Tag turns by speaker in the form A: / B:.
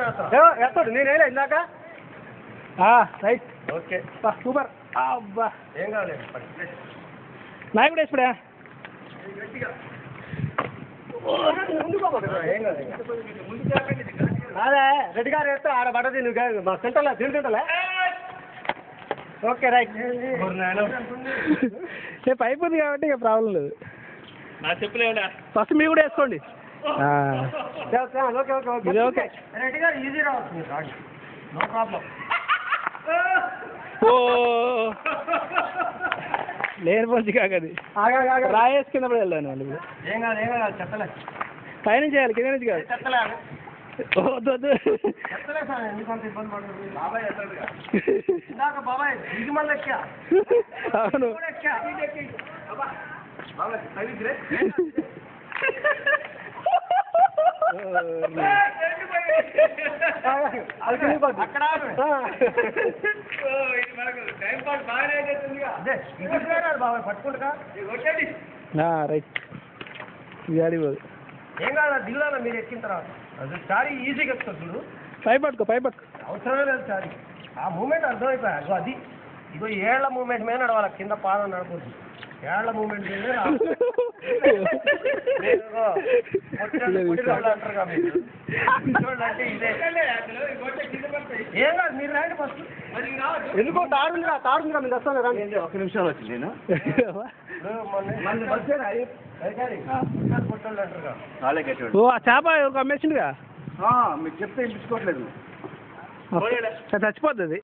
A: ఎత్తాడు నేను ఇందాక రైట్ ఓకే సూపర్ అబ్బా ఏం కావాలి
B: నాయ కూడా వేసిపడా
A: అదే రెడ్డి గారు వేస్తే ఆడ పడది నువ్వు మా సెంటర్లో తింటుంటలే ఓకే రైట్
B: రేపు అయిపోయింది కాబట్టి ఇక ప్రాబ్లం లేదు
C: నా చెప్పులేవుడా
B: ఫస్ట్ మీరు కూడా వేసుకోండి
A: okay okay okay okay Reddy గారు ఈజీ రావచ్చు నో ప్రాబ్లం
B: ఓ లేని పోసి కాకది రాయేసి కింద పడి వెళ్ళాను వాళ్ళు
A: ఏం కాదు ఏం కాదు చెప్పలే
B: పైనుంచి చేయాలి కింద నుంచి కాదు
A: చెప్పలే
B: వద్దు వద్దు
A: చెప్పలే సార్ ఎందుకంత ఇబ్బంది పడుతుంది బాబాయ్ ఇందాక బాబాయ్ ఇది మళ్ళీ ఎక్కా
B: అవును
A: అక్కడ బాబాయ్ పట్టుకుంటా
B: రైట్ ఇది అడిగిపోదు
A: ఏం కాదు దిగుదా మీరు ఎక్కిన తర్వాత అది చారీ ఈజీగా ఎక్కుతుంది చూడు
B: పై పట్టుకో
A: అవసరమే లేదు చారీ ఆ మూమెంట్ అర్థమైపోయా అగో అది ఇగో ఏళ్ల మూమెంట్ మీద నడవాలి కింద పాదం నడపదు ఏళ్ల మూమెంట్ మీద అంటారుగా మీరు చూడండి ఇదే ఏం కాదు మీరు రండి ఫస్ట్ ఎందుకో తాడుందిగా మీరు వస్తాను రండి
C: ఒక నిమిషాలు వచ్చింది నేను
B: ఓ ఆ చేప ఒక అమ్మేసిండుగా
C: మీకు చెప్తే ఇంపించుకోవట్లేదు
B: చచ్చిపోతుంది